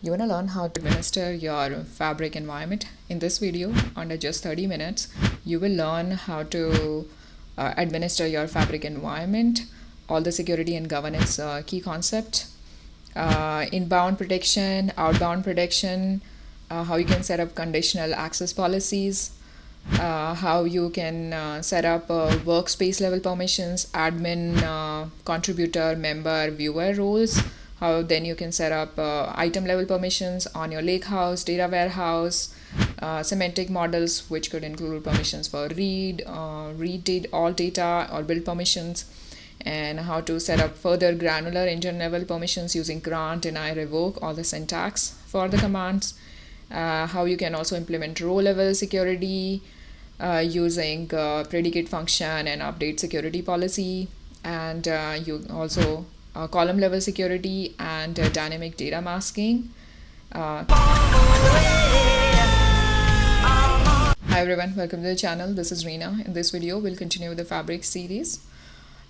You want to learn how to administer your Fabric environment. In this video, under just 30 minutes, you will learn how to administer your Fabric environment, all the security and governance key concepts, inbound protection, outbound protection, how you can set up conditional access policies, how you can set up workspace level permissions, admin, contributor, member, viewer roles, how then you can set up item level permissions on your lakehouse, data warehouse, semantic models, which could include permissions for read all data, or build permissions, and how to set up further granular engine level permissions using grant, deny, revoke, all the syntax for the commands, how you can also implement row level security using predicate function and update security policy, and you also column level security and dynamic data masking. Hi everyone, welcome to the channel. This is Reena. In this video, we'll continue with the Fabric series,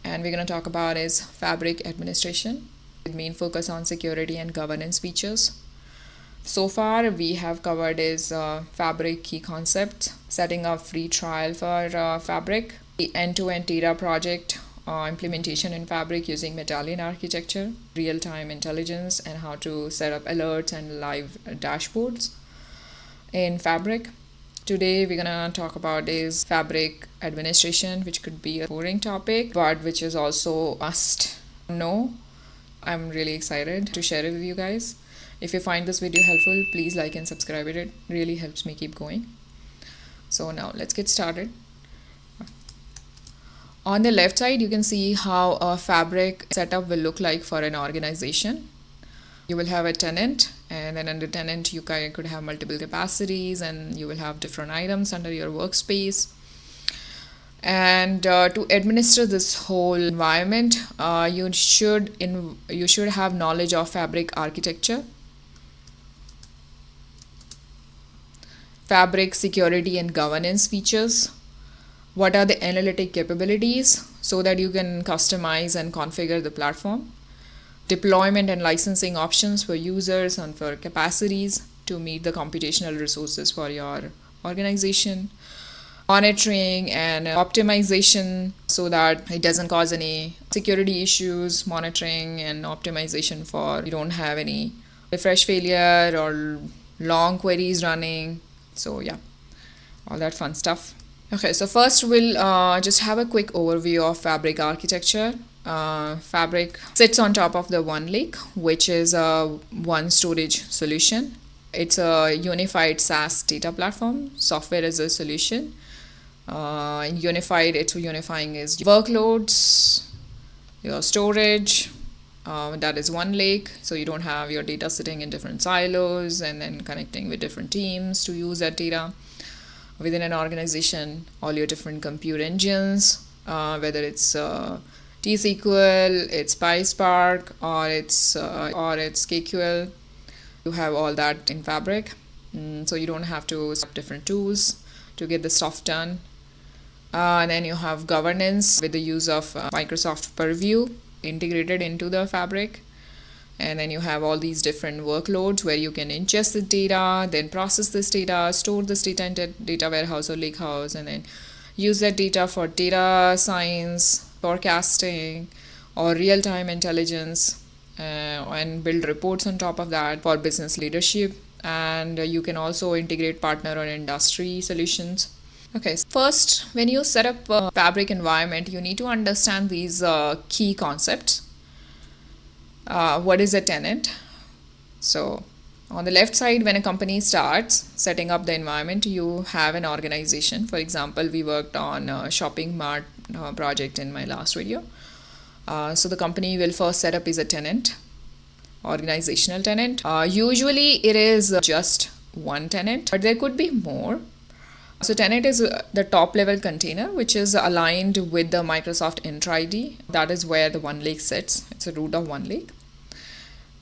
and we're going to talk about is Fabric administration with main focus on security and governance features. So far, we have covered is Fabric key concept, setting up free trial for Fabric, the end-to-end data project implementation in Fabric using medallion architecture, real-time intelligence, and how to set up alerts and live dashboards in Fabric. Today we're gonna talk about is Fabric administration, which could be a boring topic, but which is also must know. I'm really excited to share it with you guys. If you find this video helpful, please like and subscribe it. It really helps me keep going. So now let's get started. On the left side, you can see how a Fabric setup will look like for an organization. You will have a tenant, and then under tenant you could have multiple capacities, and you will have different items under your workspace. And to administer this whole environment, you should have knowledge of Fabric architecture, Fabric security and governance features. What are the analytic capabilities so that you can customize and configure the platform? Deployment and licensing options for users and for capacities to meet the computational resources for your organization. Monitoring and optimization so that it doesn't cause any security issues. Monitoring and optimization for you don't have any refresh failure or long queries running. So yeah, all that fun stuff. Okay, so first we'll just have a quick overview of Fabric architecture. Fabric sits on top of the OneLake, which is a one storage solution. It's a unified SaaS data platform, software as a solution. Unifying is workloads, your storage, that is OneLake, so you don't have your data sitting in different silos and then connecting with different teams to use that data within an organization. All your different compute engines, whether it's T-SQL, it's PySpark, or it's KQL, you have all that in Fabric. So you don't have to set up different tools to get the stuff done. And then you have governance with the use of Microsoft Purview integrated into the Fabric. And then you have all these different workloads where you can ingest the data, then process this data, store this data in data warehouse or lakehouse, and then use that data for data science, forecasting, or real-time intelligence, and build reports on top of that for business leadership. And you can also integrate partner or industry solutions. Okay, so first, when you set up a Fabric environment, you need to understand these key concepts. What is a tenant? So on the left side, when a company starts setting up the environment, you have an organization. For example, we worked on a shopping mart project in my last video. So the company will first set up is a tenant, organizational tenant. Usually it is just one tenant, but there could be more. So tenant is the top level container, which is aligned with the Microsoft Intra-ID. That is where the OneLake sits. It's a root of OneLake.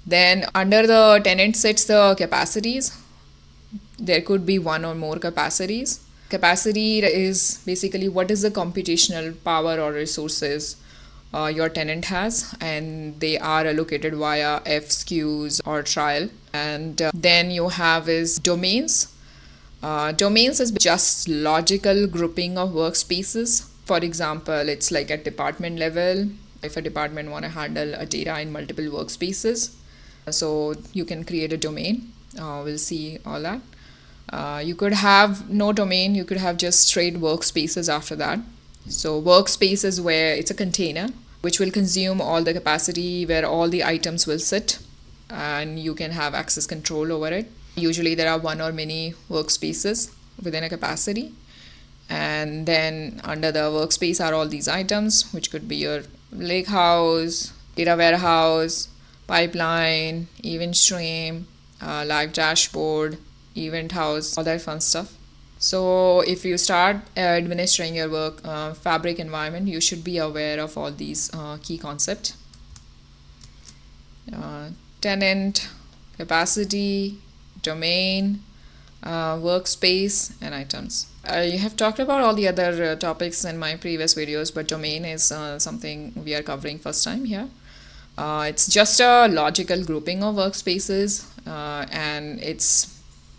Then under the tenant sits the capacities. There could be one or more capacities. Capacity is basically what is the computational power or resources your tenant has, and they are allocated via FSQs or trial. And then you have is domains. Domains is just logical grouping of workspaces. For example, it's like at department level. If a department want to handle a data in multiple workspaces, so you can create a domain. We'll see all that. You could have no domain, you could have just straight workspaces after that. So workspace is where it's a container which will consume all the capacity, where all the items will sit, and you can have access control over it. Usually there are one or many workspaces within a capacity, and then under the workspace are all these items, which could be your lake house, data warehouse, pipeline, event stream, live dashboard, event house, all that fun stuff. So if you start administering your work fabric environment, you should be aware of all these key concepts. Tenant, capacity, domain, workspace, and items. I have talked about all the other topics in my previous videos, but domain is something we are covering first time here. It's just a logical grouping of workspaces, and it's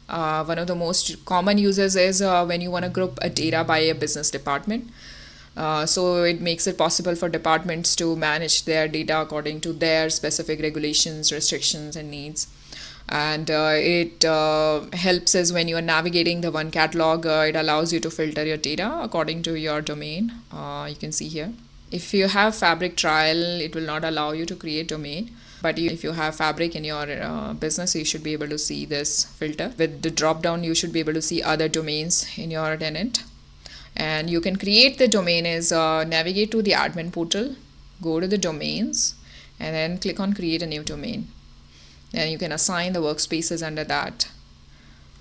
one of the most common uses is when you want to group a data by a business department. So it makes it possible for departments to manage their data according to their specific regulations, restrictions, and needs. And it helps us when you are navigating the one catalog. It allows you to filter your data according to your domain. You can see here. If you have Fabric trial, it will not allow you to create domain. But if you have Fabric in your business, you should be able to see this filter. With the drop down, you should be able to see other domains in your tenant. And you can create the domain is navigate to the admin portal, go to the domains, and then click on create a new domain. Then you can assign the workspaces under that.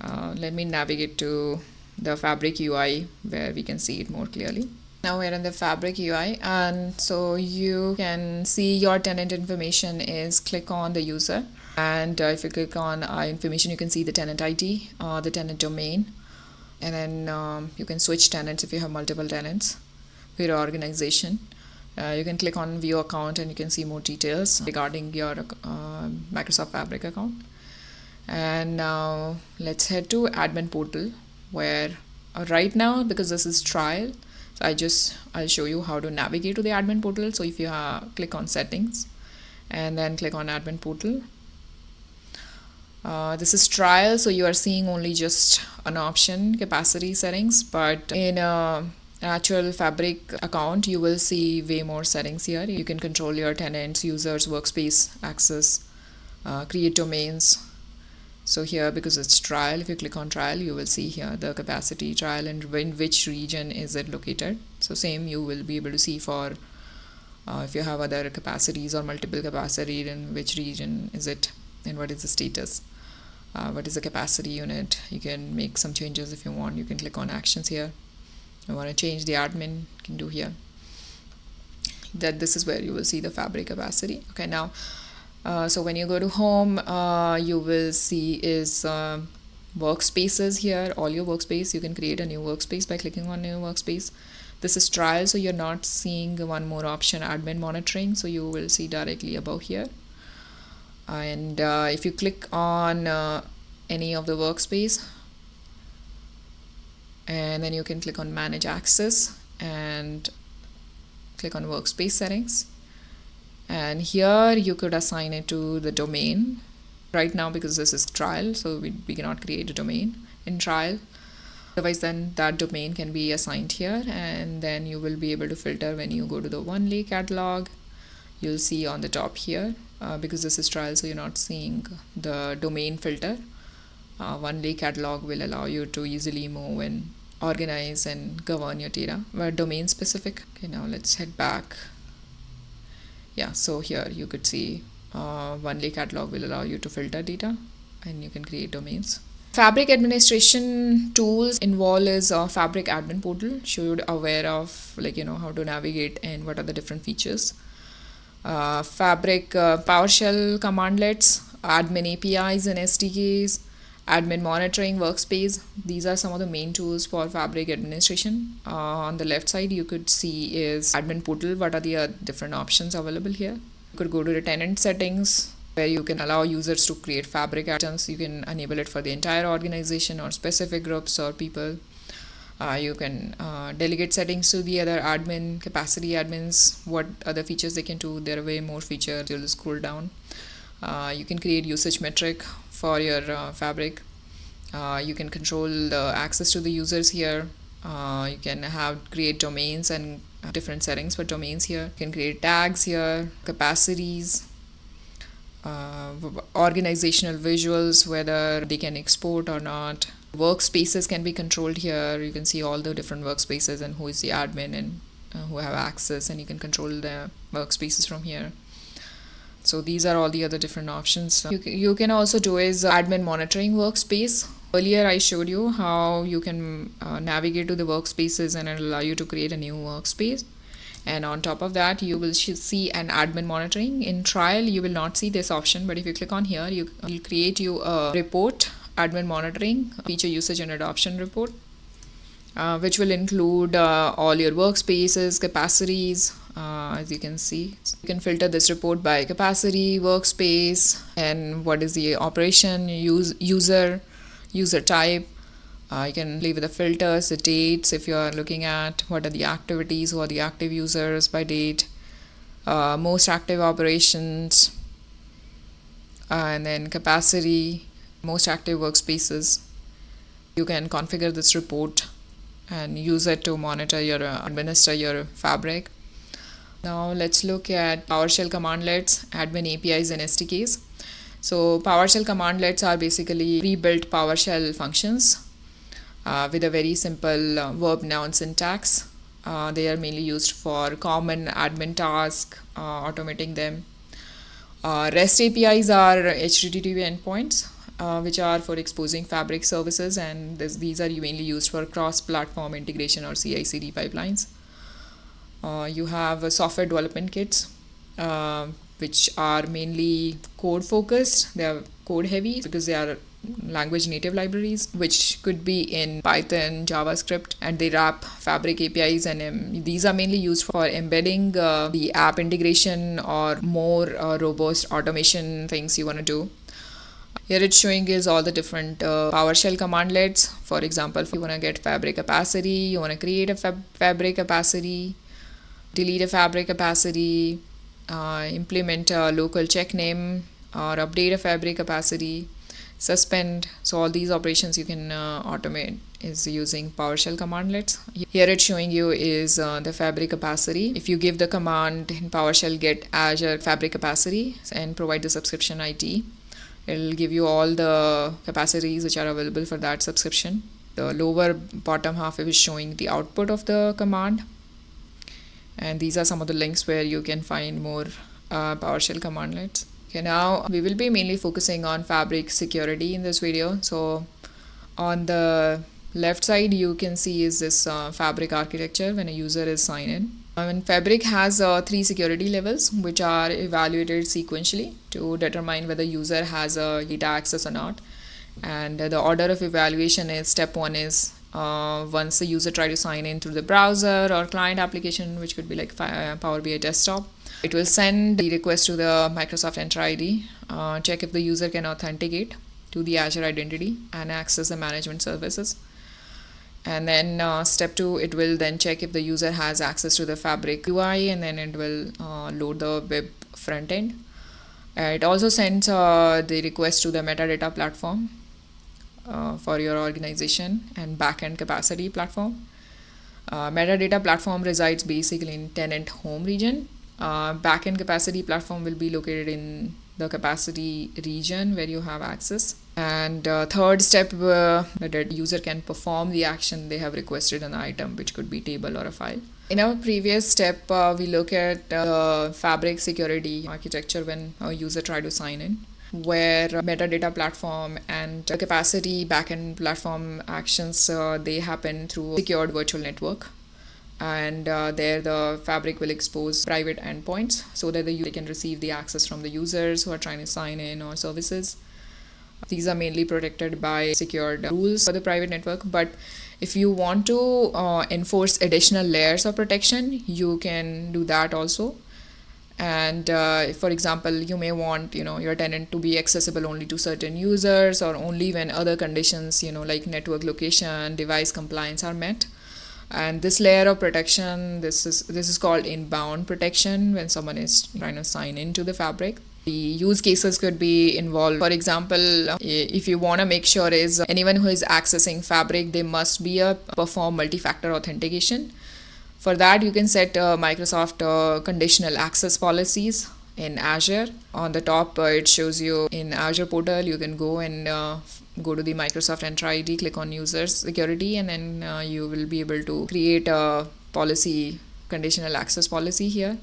Let me navigate to the Fabric UI where we can see it more clearly. Now we're in the Fabric UI, and so you can see your tenant information is click on the user, and if you click on information, you can see the tenant ID, the tenant domain, and then you can switch tenants if you have multiple tenants for your organization. You can click on view account and you can see more details regarding your Microsoft Fabric account. And now let's head to admin portal, where right now, because this is trial, so I'll show you how to navigate to the admin portal. So if you click on settings and then click on admin portal, this is trial, so you are seeing only just an option, capacity settings, but in actual Fabric account you will see way more settings here. You can control your tenants, users, workspace access, create domains. So here, because it's trial, if you click on trial, you will see here the capacity trial and in which region is it located. So same you will be able to see for if you have other capacities or multiple capacity, in which region is it and what is the status, what is the capacity unit. You can make some changes if you want. You can click on actions here. You want to change the admin, you can do here. This is where you will see the Fabric capacity. Okay, now so when you go to home, you will see is workspaces here, all your workspace. You can create a new workspace by clicking on new workspace. This is trial, so you're not seeing one more option, admin monitoring, so you will see directly above here. And if you click on any of the workspace, and then you can click on manage access and click on workspace settings, and here you could assign it to the domain. Right now, because this is trial, so we cannot create a domain in trial. Otherwise, then that domain can be assigned here, and then you will be able to filter when you go to the one-lay catalog. You'll see on the top here, because this is trial, so you're not seeing the domain filter. One-lay catalog will allow you to easily move and organize and govern your data, but domain specific. Okay, now let's head back. Yeah, so here you could see one-lay catalog will allow you to filter data and you can create domains. Fabric administration tools involve is Fabric admin portal. Should aware of how to navigate and what are the different features. Fabric PowerShell commandlets, admin APIs and SDKs, admin monitoring workspace. These are some of the main tools for Fabric administration. On the left side, you could see is admin portal. What are the different options available here? You could go to the tenant settings, where you can allow users to create Fabric actions. You can enable it for the entire organization or specific groups or people. You can delegate settings to the other admin, capacity admins, what other features they can do. There are way more features. You'll scroll down. You can create usage metric for your Fabric. You can control the access to the users here. You can create domains and different settings for domains here. You can create tags here, capacities, organizational visuals, whether they can export or not. Workspaces can be controlled here. You can see all the different workspaces and who is the admin and who have access, and you can control the workspaces from here. So these are all the other different options. You can also do is admin monitoring workspace. Earlier I showed you how you can navigate to the workspaces and it'll allow you to create a new workspace. And on top of that, you will see an admin monitoring. In trial, you will not see this option, but if you click on here, you will create you a report, admin monitoring, feature usage and adoption report, which will include all your workspaces, capacities, as you can see. You can filter this report by capacity, workspace, and what is the operation, user type. You can play with the filters, the dates, if you are looking at what are the activities, who are the active users by date, most active operations, and then capacity, most active workspaces. You can configure this report and use it to monitor your administer your Fabric. Now let's look at PowerShell commandlets, admin APIs and SDKs. So PowerShell commandlets are basically pre-built PowerShell functions with a very simple verb noun syntax. They are mainly used for common admin tasks, automating them. REST APIs are HTTP endpoints, which are for exposing Fabric services, and these are mainly used for cross-platform integration or CI/CD pipelines. You have software development kits, which are mainly code focused. They are code heavy because they are language native libraries, which could be in Python, JavaScript, and they wrap Fabric APIs, and these are mainly used for embedding the app integration or more robust automation things you want to do. Here it's showing is all the different PowerShell commandlets. For example, if you want to get Fabric capacity, you want to create a Fabric capacity, delete a Fabric capacity, implement a local check name, or update a Fabric capacity, suspend. So all these operations you can automate is using PowerShell commandlets. Here it's showing you is the Fabric capacity. If you give the command in PowerShell get Azure Fabric capacity and provide the subscription ID, it'll give you all the capacities which are available for that subscription. The lower bottom half is showing the output of the command. And these are some of the links where you can find more PowerShell commandlets. Okay, now we will be mainly focusing on Fabric security in this video. So on the left side, you can see is this Fabric architecture when a user is signed in. And Fabric has 3 security levels, which are evaluated sequentially to determine whether user has a data access or not. And the order of evaluation is step 1 is once the user try to sign in through the browser or client application, which could be like Power BI desktop, it will send the request to the Microsoft Entra ID, check if the user can authenticate to the Azure identity and access the management services. And then step 2, it will then check if the user has access to the Fabric UI, and then it will load the web front end. It also sends the request to the metadata platform for your organization and backend capacity platform. Metadata platform resides basically in tenant home region. Backend capacity platform will be located in the capacity region where you have access. And third step, that the user can perform the action they have requested an item, which could be table or a file. In our previous step, we look at Fabric security architecture when a user try to sign in, where metadata platform and capacity backend platform actions, they happen through secured virtual network. And there the Fabric will expose private endpoints so that the user can receive the access from the users who are trying to sign in or services. These are mainly protected by secured rules for the private network, but if you want to enforce additional layers of protection, you can do that also. And for example, you may want your tenant to be accessible only to certain users, or only when other conditions like network location, device compliance are met. And this layer of protection, this is called inbound protection when someone is trying to sign into the fabric. The use cases could be involved. For example, if you want to make sure is anyone who is accessing fabric, they must be perform multi-factor authentication. For that, you can set Microsoft conditional access policies in Azure. On the top, it shows you in Azure portal, you can go and go to the Microsoft Entra ID, click on user security, and then you will be able to create a policy, conditional access policy here.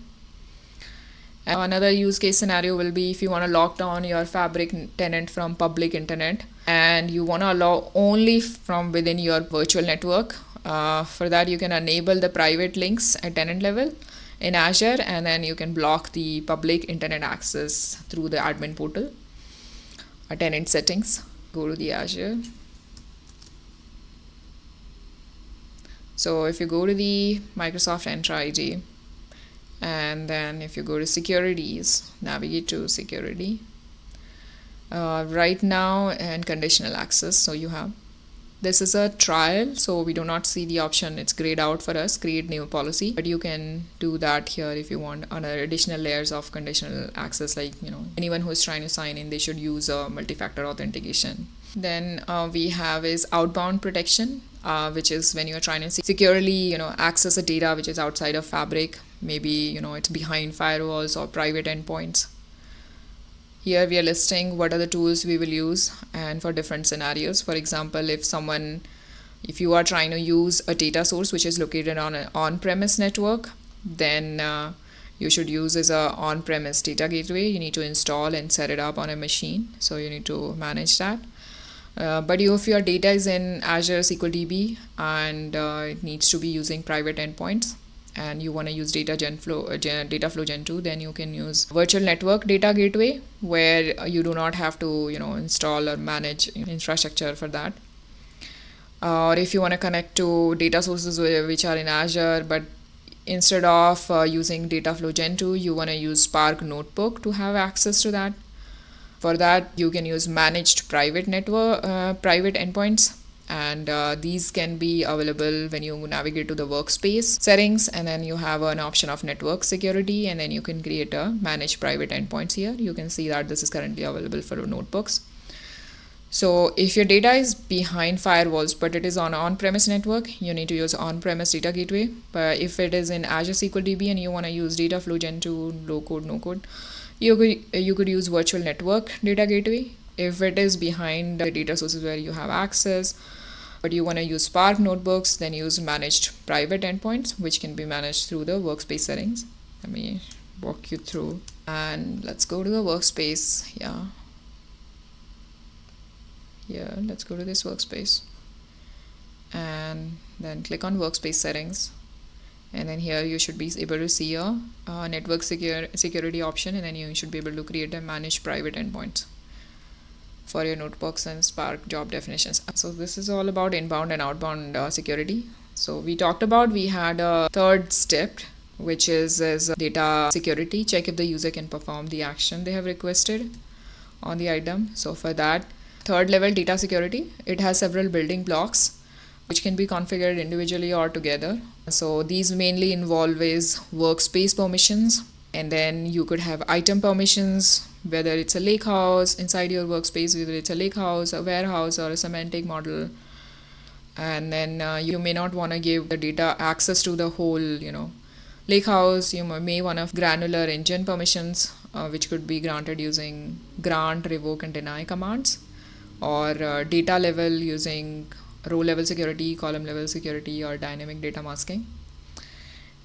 Another use case scenario will be if you want to lock down your fabric tenant from public internet and you want to allow only from within your virtual network. For that, you can enable the private links at tenant level in Azure, and then you can block the public internet access through the admin portal. Tenant settings, go to the Azure. So if you go to the Microsoft Entra ID, and then if you go to securities, navigate to security, right now, and conditional access. So you have, this is a trial, so we do not see the option, it's grayed out for us, create new policy, but you can do that here if you want on additional layers of conditional access, like anyone who is trying to sign in, they should use a multi-factor authentication. Then we have is outbound protection, which is when you're trying to securely access a data which is outside of fabric. Maybe it's behind firewalls or private endpoints. Here we are listing what are the tools we will use and for different scenarios. For example, if you are trying to use a data source which is located on an on-premise network, then you should use as a on-premise data gateway. You need to install and set it up on a machine, so you need to manage that. But if your data is in Azure SQL DB and it needs to be using private endpoints, and you want to use Dataflow Gen 2, then you can use virtual network data gateway, where you do not have to install or manage infrastructure for that. Or if you want to connect to data sources which are in Azure, but instead of using Dataflow Gen 2, you want to use Spark Notebook to have access to that. For that, you can use managed private endpoints. And these can be available when you navigate to the workspace settings, and then you have an option of network security, and then you can create a manage private endpoints here. You can see that this is currently available for notebooks. So if your data is behind firewalls but it is on-premise network, you need to use on-premise data gateway. But if it is in Azure SQL DB and you want to use Dataflow Gen 2, low code, no code, you could use virtual network data gateway. If it is behind the data sources where you have access, but you want to use Spark notebooks, then use managed private endpoints, which can be managed through the workspace settings. Let me walk you through, and let's go to the workspace. Here, let's go to this workspace, and then click on workspace settings, and then here you should be able to see a network security option, and then you should be able to create a managed private endpoints for your notebooks and Spark job definitions. So this is all about inbound and outbound security. So we talked about, we had a third step, which is data security. Check if the user can perform the action they have requested on the item. So for that, third level data security, it has several building blocks which can be configured individually or together. So these mainly involve is workspace permissions, and then you could have item permissions, whether it's a lake house inside your workspace, whether it's a lake house, a warehouse, or a semantic model. And then you may not want to give the data access to the whole lake house. You may want to granular engine permissions, which could be granted using grant, revoke, and deny commands, or data level using row level security, column level security, or dynamic data masking.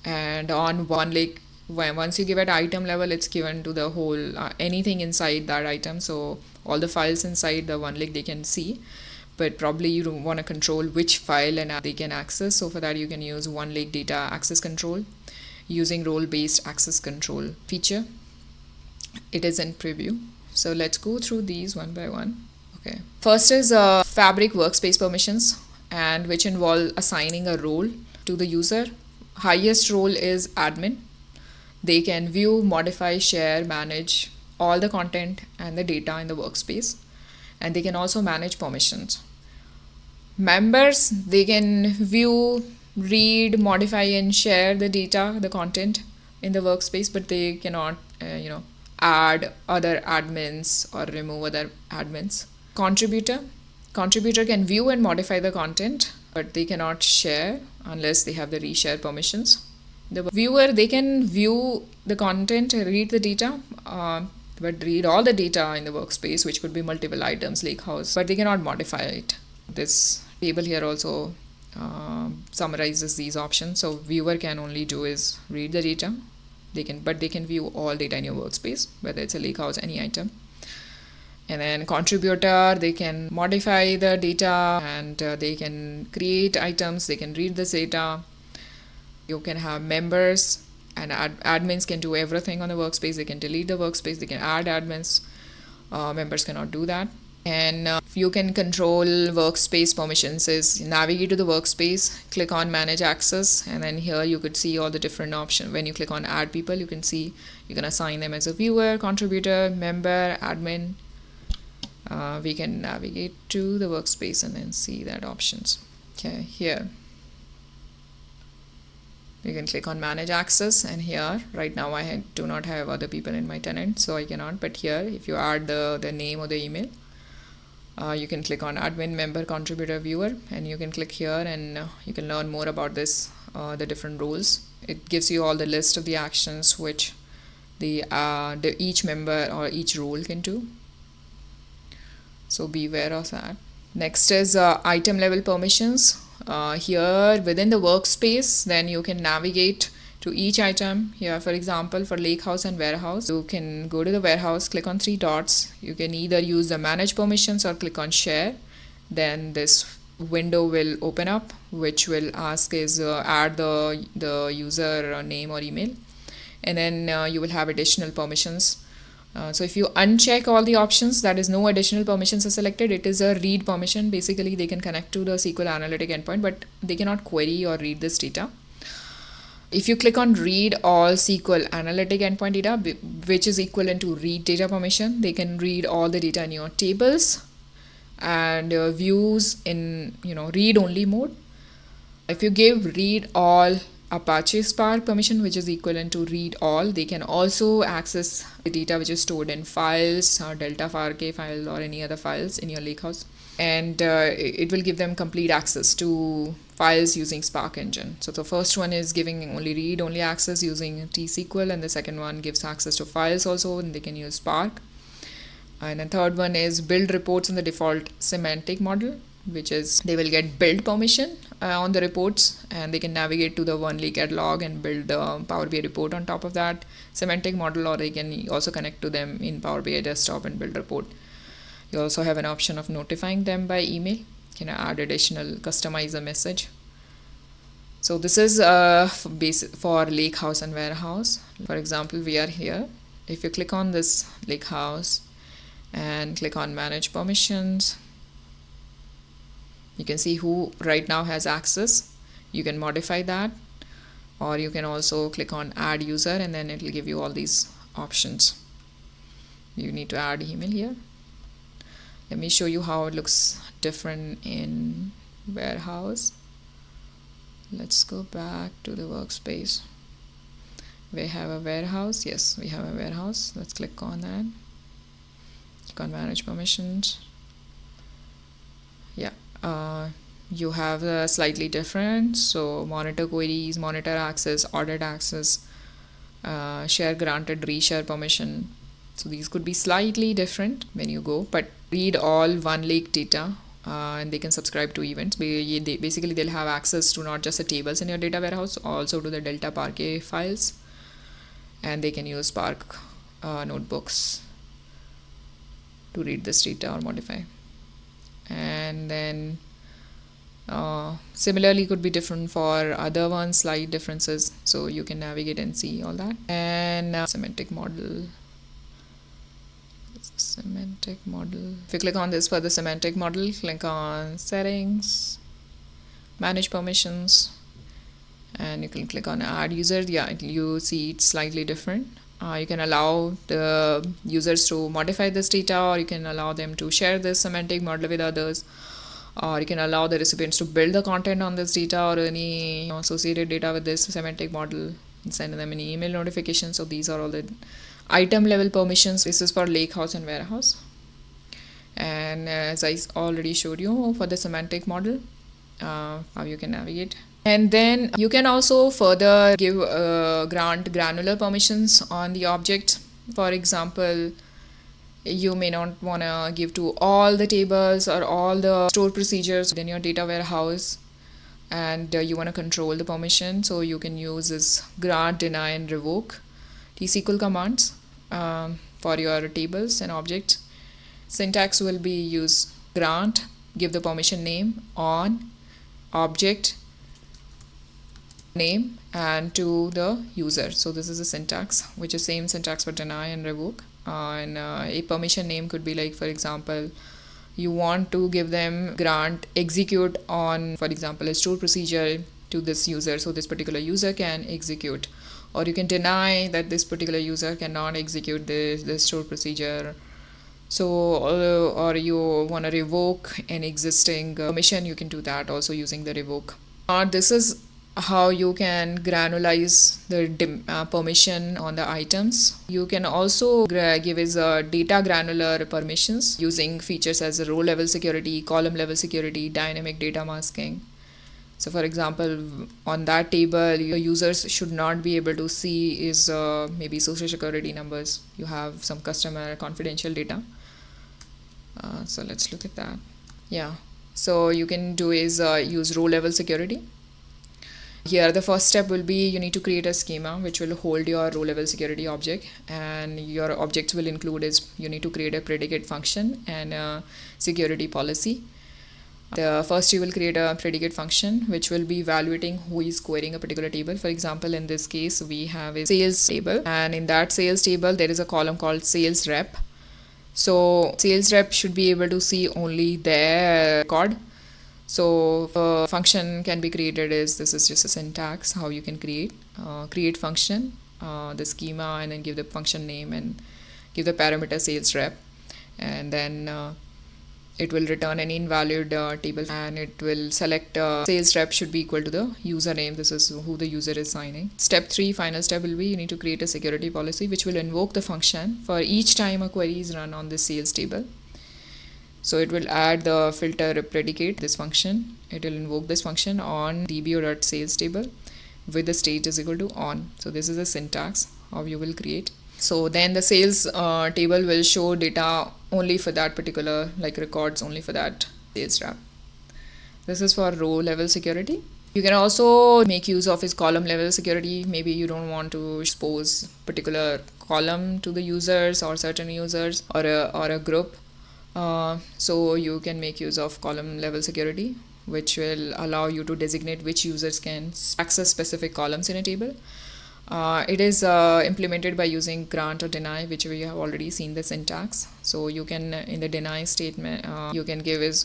And on one lake, once you give it item level, it's given to the whole anything inside that item, so all the files inside the one lake they can see, but probably you don't want to control which file and they can access. So for that, you can use one lake data access control using role-based access control feature. It is in preview, so let's go through these one by one. Okay. First is Fabric workspace permissions, and which involve assigning a role to the user. Highest role is admin. They can view, modify, share, manage all the content and the data in the workspace, and they can also manage permissions. Members, they can view, read, modify, and share the data, the content in the workspace, but they cannot, add other admins or remove other admins. Contributor can view and modify the content, but they cannot share unless they have the reshare permissions. The viewer, they can view the content, read the data, but read all the data in the workspace, which could be multiple items, lakehouse, but they cannot modify it. This table here also summarizes these options. So viewer can only do is read the data. They can view all data in your workspace, whether it's a lakehouse, any item. And then contributor, they can modify the data, and they can create items, they can read this data. You can have members, and admins can do everything on the workspace. They can delete the workspace, they can add admins. Members cannot do that. And you can control workspace permissions is navigate to the workspace, click on manage access, and then here you could see all the different options. When you click on add people, you can see you can assign them as a viewer, contributor, member, admin. We can navigate to the workspace and then see that options. Okay, here you can click on manage access, and here right now I do not have other people in my tenant, so I cannot. But here if you add the name or the email, you can click on admin, member, contributor, viewer, and you can click here, and you can learn more about this, the different roles. It gives you all the list of the actions which the each member or each role can do. So be aware of that. Next is item level permissions. Here within the workspace, then you can navigate to each item. Here, for example, for lakehouse and warehouse, you can go to the warehouse, click on 3 dots. You can either use the manage permissions or click on share. Then this window will open up, which will ask is add the user name or email, and then you will have additional permissions. So if you uncheck all the options, that is no additional permissions are selected, it is a read permission. Basically they can connect to the SQL analytic endpoint, but they cannot query or read this data. If you click on read all SQL analytic endpoint data, which is equivalent to read data permission, they can read all the data in your tables and views in read only mode. If you give read all Apache Spark permission, which is equivalent to read all, they can also access the data which is stored in files or Delta Fargate file or any other files in your lakehouse, and it will give them complete access to files using Spark engine. So the first one is giving only read only access using T-SQL, and the second one gives access to files also, and they can use Spark. And the third one is build reports in the default semantic model, which is they will get build permission on the reports, and they can navigate to the OneLake catalog and build the Power BI report on top of that semantic model, or they can also connect to them in Power BI desktop and build report. You also have an option of notifying them by email. You can add additional customize a message. So this is for lakehouse and warehouse. For example, we are here. If you click on this lakehouse and click on manage permissions, you can see who right now has access. You can modify that, or you can also click on add user, and then it will give you all these options. You need to add email here. Let me show you how it looks different in warehouse. Let's go back to the workspace. We have a warehouse. Yes, we have a warehouse. Let's click on that. Click on manage permissions. Yeah. You have a slightly different, so monitor queries, monitor access, audit access, share granted, reshare permission. So these could be slightly different when you go, but read all OneLake data, and they can subscribe to events. Basically they'll have access to not just the tables in your data warehouse, also to the Delta Parquet files, and they can use Spark notebooks to read this data or modify. And then similarly could be different for other ones, slight differences, so you can navigate and see all that. And semantic model, let's Semantic model. If you click on this for the semantic model, click on settings, manage permissions, and you can click on add user. Yeah, you see it's slightly different. You can allow the users to modify this data, or you can allow them to share this semantic model with others, or you can allow the recipients to build the content on this data or any associated data with this semantic model and send them an email notification. So these are all the item level permissions. This is for lakehouse and warehouse. And as I already showed you for the semantic model, how you can navigate. And then you can also further give grant granular permissions on the object. For example, you may not want to give to all the tables or all the stored procedures in your data warehouse, and you want to control the permission. So you can use this grant, deny, and revoke tsql commands for your tables and objects. Syntax will be use grant, give the permission name, on, object name, and to the user. So this is a syntax, which is same syntax for deny and revoke. And a permission name could be like, for example, you want to give them grant execute on, for example, a stored procedure to this user, so this particular user can execute. Or you can deny that this particular user cannot execute this stored procedure. So or you want to revoke an existing permission, you can do that also using the revoke. This is how you can granularize the permission on the items. You can also give as data granular permissions using features as row level security, column level security, dynamic data masking. So for example, on that table, your users should not be able to see is maybe social security numbers. You have some customer confidential data. So let's look at that. Yeah, so you can do is use row level security. Here the first step will be you need to create a schema which will hold your row level security object, and your objects will include is you need to create a predicate function and a security policy. First you will create a predicate function which will be evaluating who is querying a particular table. For example, in this case we have a sales table, and in that sales table there is a column called sales rep. So sales rep should be able to see only their record. So a function can be created is, this is just a syntax how you can create function, the schema, and then give the function name and give the parameter sales rep, and then it will return any invalid table, and it will select sales rep should be equal to the username. This is who the user is signing. Step 3, final step will be you need to create a security policy which will invoke the function for each time a query is run on this sales table. So it will add the filter predicate, this function. It will invoke this function on dbo.sales table with the state is equal to on. So this is a syntax how you will create. So then the sales table will show data only for that particular, like records only for that sales rep. This is for row level security. You can also make use of his column level security. Maybe you don't want to expose particular column to the users or certain users or a group. So you can make use of column level security, which will allow you to designate which users can access specific columns in a table. It is implemented by using grant or deny, which we have already seen the syntax. So you can, in the deny statement, you can give is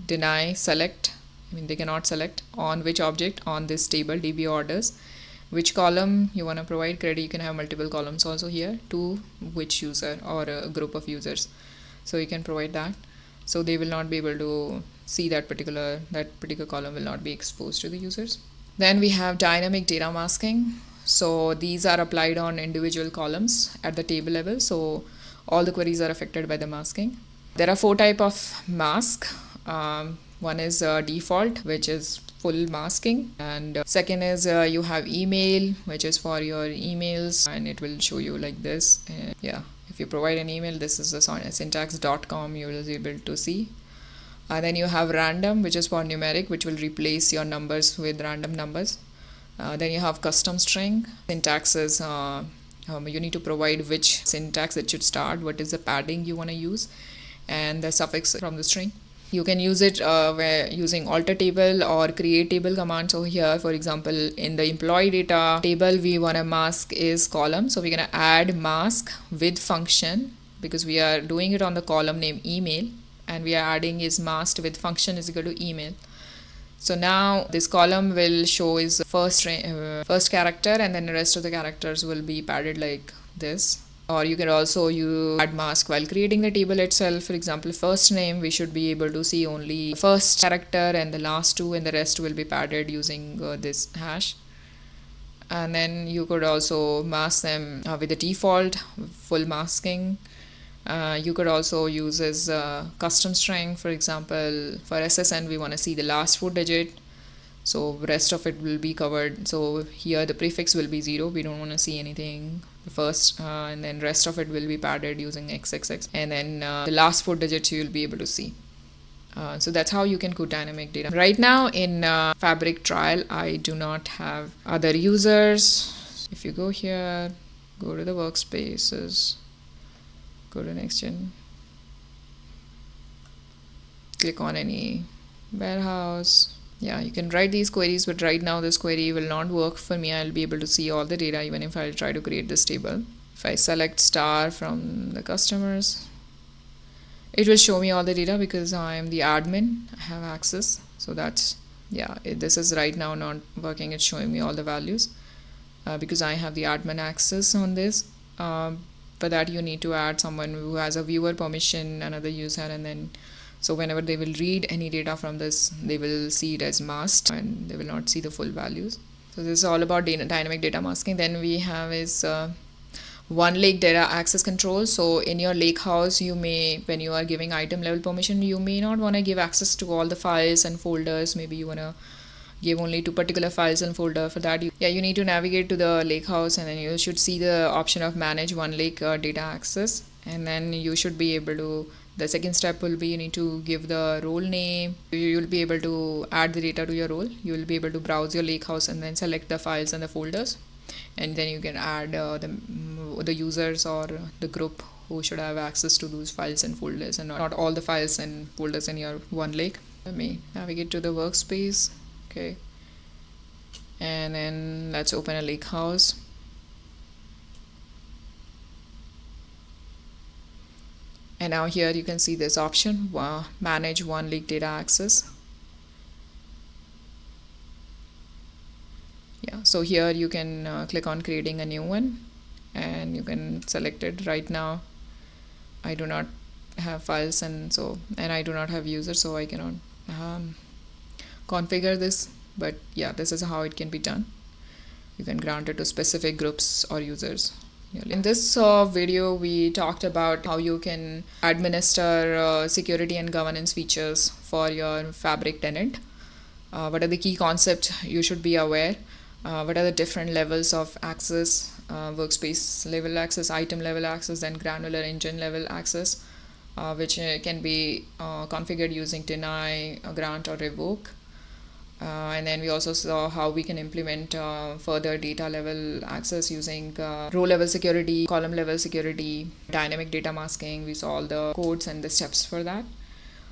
deny select. I mean, they cannot select on which object on this table DB orders, which column you want to provide credit. You can have multiple columns also here to which user or a group of users. So you can provide that. So they will not be able to see that particular column will not be exposed to the users. Then we have dynamic data masking. So these are applied on individual columns at the table level. So all the queries are affected by the masking. There are 4 types of mask. One is default, which is full masking, and second is you have email, which is for your emails, and it will show you like this. Yeah, if you provide an email, this is a syntax.com you will be able to see. Then you have random, which is for numeric, which will replace your numbers with random numbers. Then you have custom string. Syntax is you need to provide which syntax it should start, what is the padding you want to use, and the suffix from the string. You can use it using alter table or create table command. So here, for example, in the employee data table, we want to mask is column. So we're going to add mask with function because we are doing it on the column name email, and we are adding is masked with function is equal to email. So now this column will show is first character, and then the rest of the characters will be padded like this. Or you can also use add mask while creating the table itself. For example, first name, we should be able to see only first character and the last two, and the rest will be padded using this hash. And then you could also mask them with the default full masking. You could also use as custom string. For example, for SSN, we want to see the last 4 digit, so rest of it will be covered. So here the prefix will be 0, we don't want to see anything first, and then rest of it will be padded using XXX, and then the last 4 digits you will be able to see. So that's how you can code dynamic data. Right now in Fabric trial, I do not have other users. If you go here, go to the workspaces, go to next gen, click on any warehouse. Yeah, you can write these queries, but right now this query will not work for me. I'll be able to see all the data even if I try to create this table. If I select star from the customers, it will show me all the data because I am the admin, I have access. So that's, yeah, this is right now not working. It's showing me all the values because I have the admin access on this. For that you need to add someone who has a viewer permission, another user, and then so whenever they will read any data from this, they will see it as masked and they will not see the full values. So this is all about dynamic data masking. Then we have is one lake data access control. So in your lake house, you may, when you are giving item level permission, you may not want to give access to all the files and folders. Maybe you want to give only to particular files and folder. For that, you need to navigate to the lake house, and then you should see the option of manage one lake data access, and then you should be able to, the second step will be you need to give the role name. You will be able to add the data to your role. You will be able to browse your lake house and then select the files and the folders, and then you can add the users or the group who should have access to those files and folders, and not all the files and folders in your one lake. Let me navigate to the workspace. Okay, and then let's open a lake house. And now here you can see this option, manage one lake data access. Yeah, so here you can click on creating a new one, and you can select it. Right now I do not have files, and I do not have users, so I cannot configure this, but yeah, this is how it can be done. You can grant it to specific groups or users. In this video, we talked about how you can administer security and governance features for your Fabric tenant. What are the key concepts you should be aware? What are the different levels of access? Workspace level access, item level access, and granular engine level access, which can be configured using deny, grant, or revoke. And then we also saw how we can implement further data level access using row level security, column level security, dynamic data masking. We saw all the codes and the steps for that.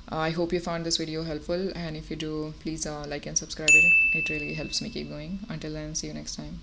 I hope you found this video helpful, and if you do, please like and subscribe it. It really helps me keep going. Until then, see you next time.